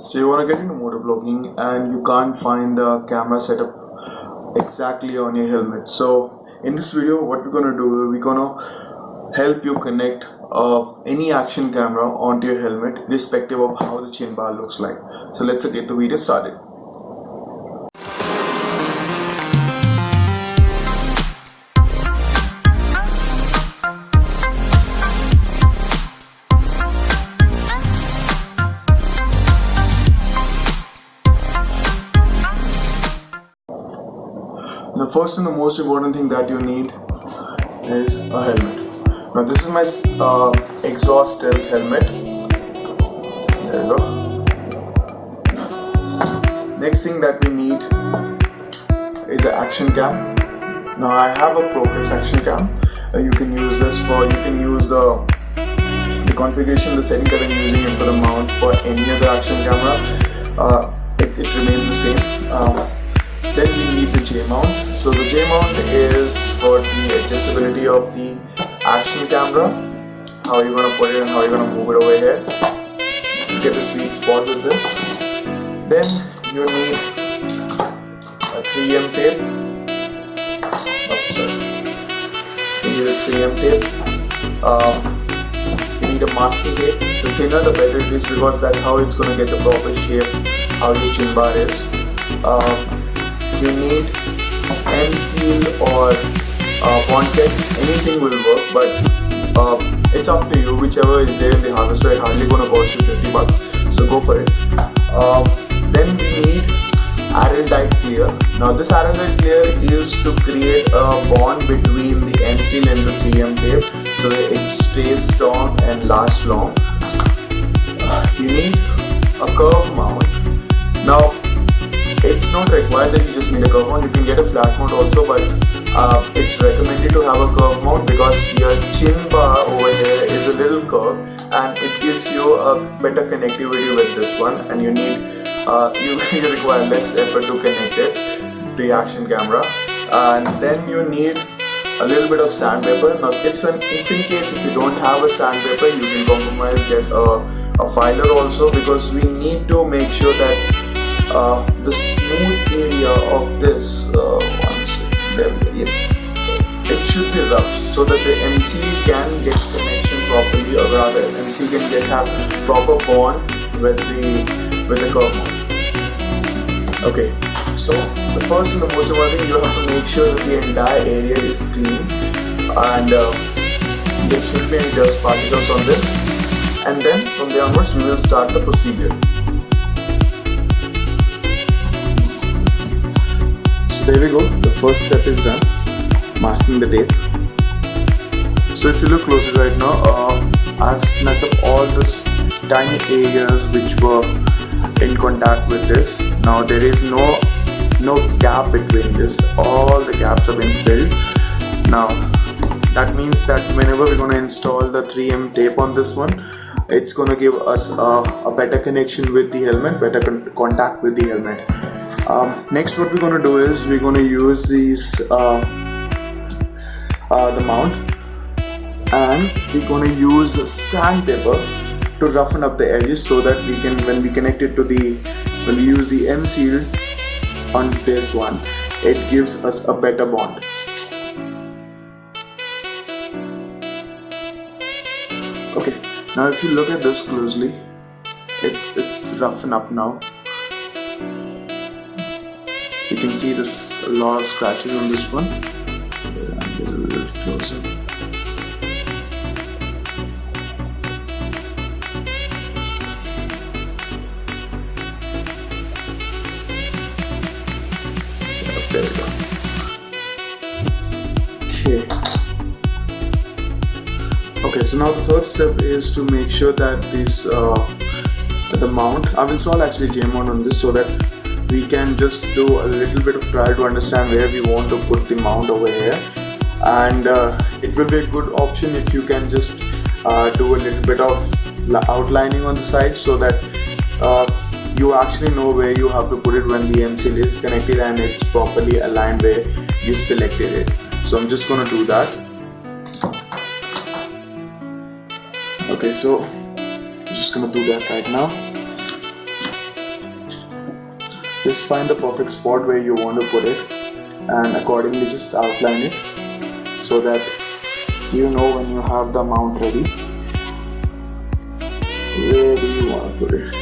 So you want to get into motovlogging and you can't find the camera setup exactly on your helmet. So in this video, what we're gonna do, we're gonna help you connect any action camera onto your helmet, irrespective of how the chin bar looks like. So let's get the video started. The first and the most important thing that you need is a helmet. Now this is my exhaust stealth helmet. There you go. Next thing that we need is an action cam. Now I have a Procus action cam. You can use this for, you can use the configuration, the setting that I'm using it for the mount for any other action camera. It remains the same. Then we need the J mount. So the J mount is for the adjustability of the action camera, how you're gonna put it and how you're gonna move it over here. You get the sweet spot with this. Then you need a 3M tape. You need a 3M tape. You need a masking tape. The thinner the better it is, because that's how it's gonna get the proper shape, how your chin bar is. You need M-Seal or Bondset, anything will work, but it's up to you, whichever is there in the harvester. It's hardly gonna cost you 50 bucks, so go for it. Then we need Araldite Clear. Now this Araldite Clear is to create a bond between the M-Seal and the 3M tape, so that it stays strong and lasts long. You need a curve mount. Now it's not required that you just need a curve mount. You can get a flat mount also, but it's recommended to have a curve mount because your chin bar over here is a little curved and it gives you a better connectivity with this one, and you need you require less effort to connect it to your action camera. And then you need a little bit of sandpaper. Now if in case if you don't have a sandpaper, you can compromise, get a filer also, because we need to make sure that the smooth area of this yes, it should be rough, so that the MC can get connection properly, or rather MC can have proper bond with the curve mount. Okay, so the first and the most important thing, you have to make sure that the entire area is clean and there should be any dust particles on this, and then from there onwards we will start the procedure. So there we go, the first step is done, masking the tape. So if you look closely right now, I've snapped up all those tiny areas which were in contact with this. Now there is no gap between this, all the gaps have been filled. Now that means that whenever we're going to install the 3M tape on this one, it's going to give us a better connection with the helmet, better contact with the helmet. Next what we're going to do is we're going to use these the mount, and we're going to use sandpaper to roughen up the edges, so that we can, when we connect it to when we use the M-Seal on this one, it gives us a better bond. Okay, now if you look at this closely, it's roughened up now. You can see there's a lot of scratches on this one. I'll get a little closer. There we go. Okay, so now the third step is to make sure that this the mount, I've installed actually J mount on this, so that we can just do a little bit of trial to understand where we want to put the mount over here. And it will be a good option if you can just do a little bit of outlining on the side, so that you actually know where you have to put it when the M-Seal is connected and it's properly aligned where you selected it. So I'm just going to do that. Okay, so I'm just going to do that right now. Just find the perfect spot where you want to put it and accordingly just outline it so that you know when you have the mount ready where do you want to put it.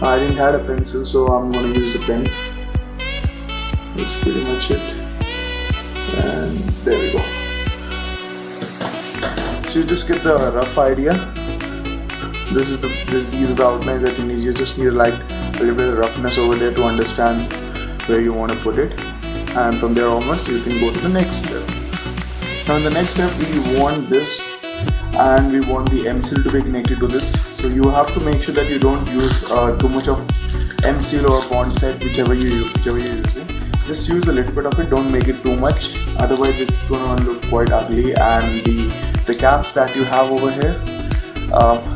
I didn't have a pencil, so I'm going to use a pen. That's pretty much it, and there we go. So you just get the rough idea. These are the outlines that you need. You just need a little bit of roughness over there to understand where you want to put it, and from there onwards you can go to the next step. Now in the next step we want this, and we want the M seal to be connected to this. So you have to make sure that you don't use too much of M seal or bond set, whichever you're using. Just use a little bit of it. Don't make it too much, otherwise it's gonna look quite ugly. And the caps that you have over here,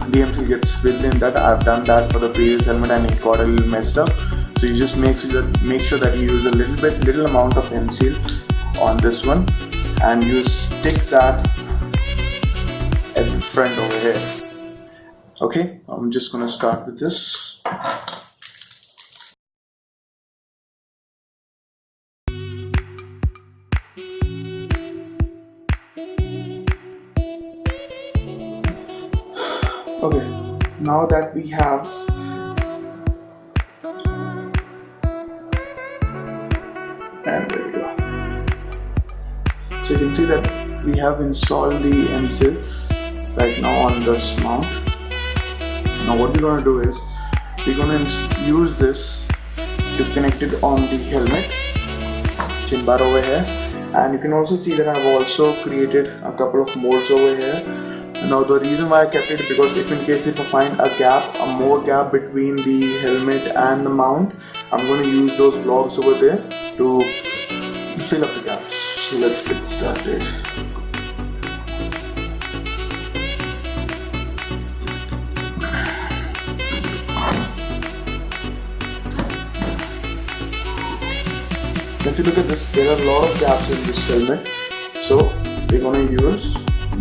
the M seal gets filled in. That I've done that for the previous helmet and it got a little messed up. So you just make sure that you use a little amount of M seal on this one, and you stick that at the front over here. Okay, I'm just gonna start with this. Okay, now that we have and there we go. So you can see that we have installed the M seal right now on this mount. Now what we're going to do is we're going to use this to connect it on the helmet chin bar over here, and you can also see that I've also created a couple of molds over here. Now the reason why I kept it is because if I find a more gap between the helmet and the mount, I'm going to use those blocks over there to fill up the gaps. So let's get started. If you look at this, there are a lot of gaps in this helmet, so we're going to use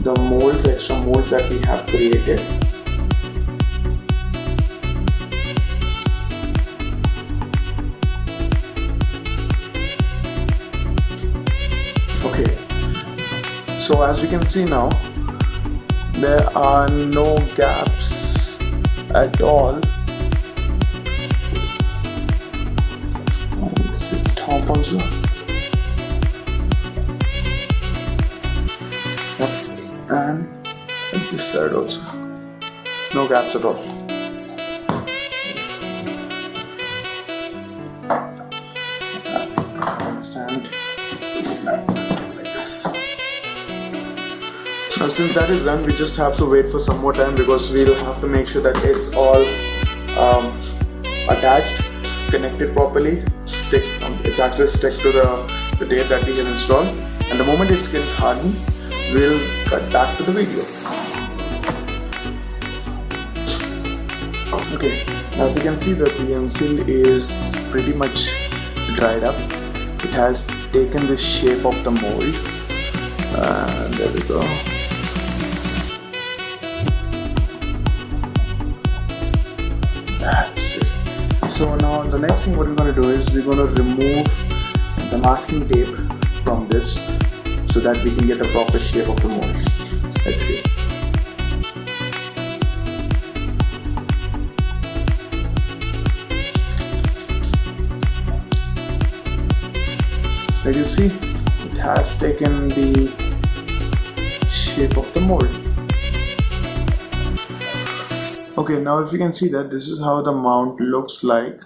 the extra molds that we have created. Okay, so as we can see now, there are no gaps at all. Top also. Yep. And this side also. No gaps at all. Stand like this. Now since that is done, we just have to wait for some more time because we'll have to make sure that it's all attached, connected properly. It's actually stuck to the tape that we have installed, and the moment it gets hardened, we'll cut back to the video. Okay, as you can see, the M seal is pretty much dried up. It has taken the shape of the mold, and there we go. That's it. So now the next thing what we're going to do is we're going to remove the masking tape from this so that we can get a proper shape of the mold. Let's see. As you see, it has taken the shape of the mold. Okay, now if you can see that this is how the mount looks like.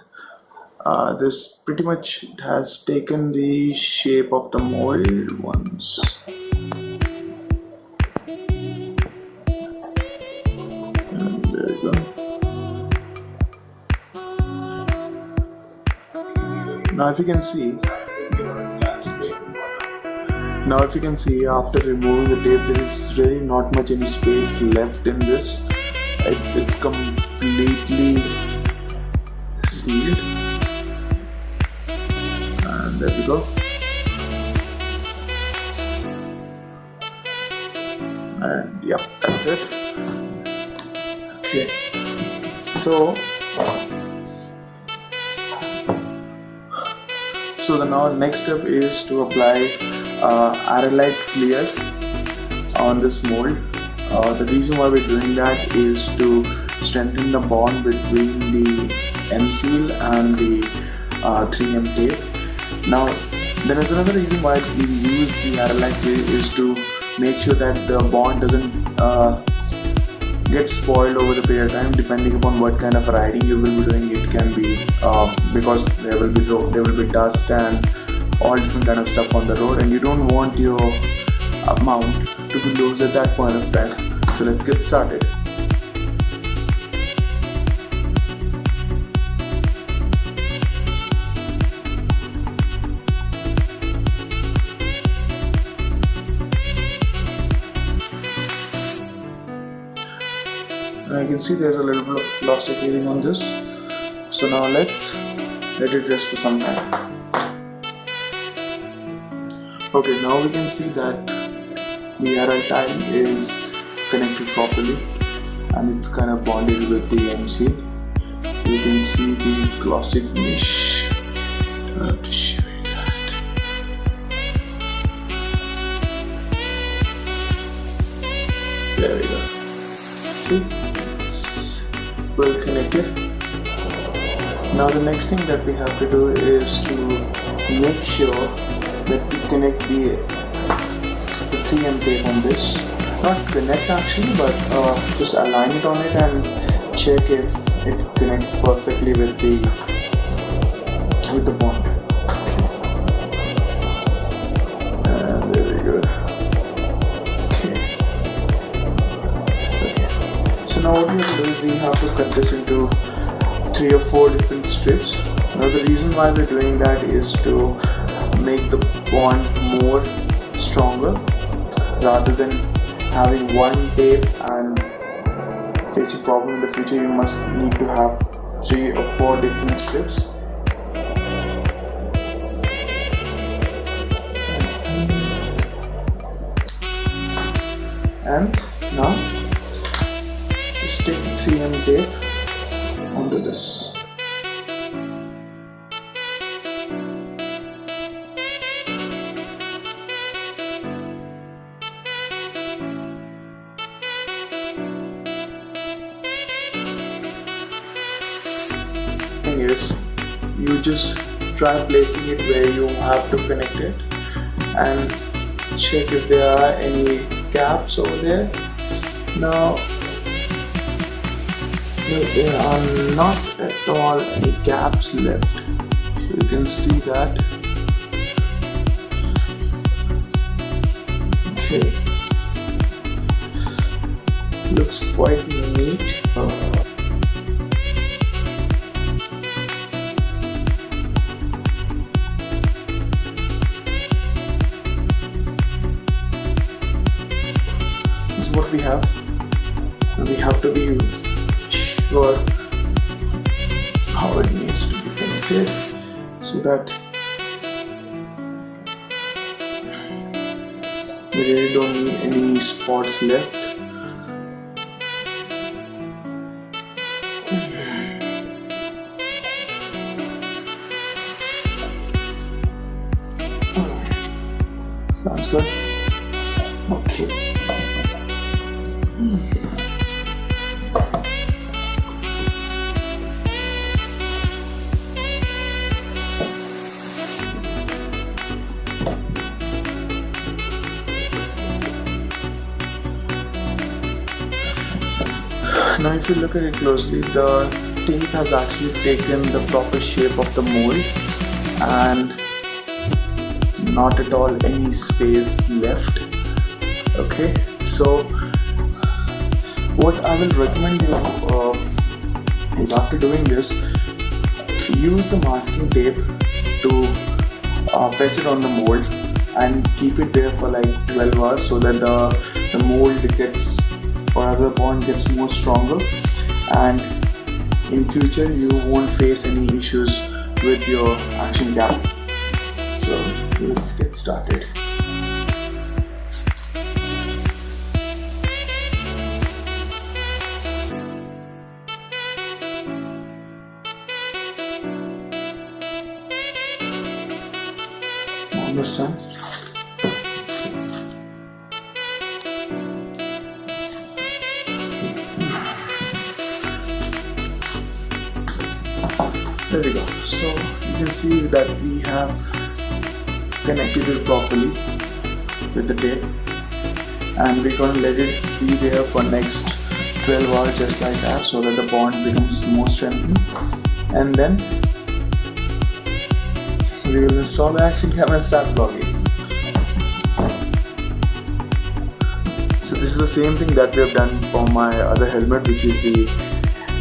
This pretty much has taken the shape of the mold once. And there you go. Now if you can see, after removing the tape, there is really not much any space left in this. It's completely sealed, and there we go. And yep, that's it. Okay, so So the now next step is to apply Araldite clear on this mold. The reason why we're doing that is to strengthen the bond between the M-seal and the 3M tape. Now there is another reason why we use the Araldite clear is to make sure that the bond doesn't get spoiled over the period of time. Depending upon what kind of riding you will be doing, it can be because there will be dust and all different kind of stuff on the road, and you don't want your mount to be loose at that point of time. So let's get started. I can see there's a little bit of plastic healing on this. So now let's let it rest for some time. Okay, now we can see that the Araldite is connected properly and it's kind of bonded with the M-seal. You can see the glossy finish. I have to show you that. There we go. See? Well connected. Now the next thing that we have to do is to make sure that we connect the 3M tape on this. Not connect actually, but just align it on it and check if it connects perfectly with the bond. And there we go. So now what we have to do is we have to cut this into 3 or 4 different strips. Now the reason why we're doing that is to make the bond more stronger rather than having one tape and face a problem in the future. You must need to have 3 or 4 different strips. And now stick 3M tape onto this. Thing is, you just try placing it where you have to connect it and check if there are any gaps over there. Now there are not at all any gaps left. You can see that. Okay, looks quite neat. This is what we have. We have to be sure how it needs to be connected so that we really don't need any spots left. Sounds good. Okay. Now if you look at it closely, the tape has actually taken the proper shape of the mold and not at all any space left. Okay, so what I will recommend you is, after doing this, use the masking tape to press it on the mold and keep it there for like 12 hours so that the mold gets, or other bond gets more stronger, and in future you won't face any issues with your action cap. So let's get started. almost done. There we go. So you can see that we have connected it properly with the tape, and we're going to let it be there for next 12 hours just like that, so that the bond becomes more strengthened. And then we will install the action camera and start vlogging. So this is the same thing that we have done for my other helmet, which is the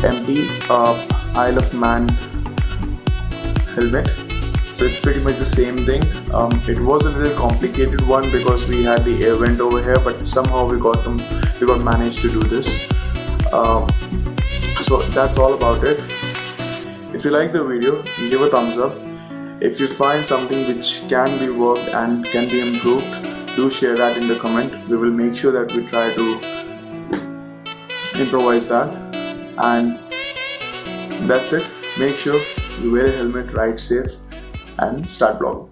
MT Isle of Man helmet. So it's pretty much the same thing. It was a little complicated one because we had the air vent over here, but somehow we got managed to do this. So that's all about it. If you like the video, give a thumbs up. If you find something which can be worked and can be improved, do share that in the comment. We will make sure that we try to improvise that. And that's it. Make sure you wear a helmet, ride safe, and start vlogging.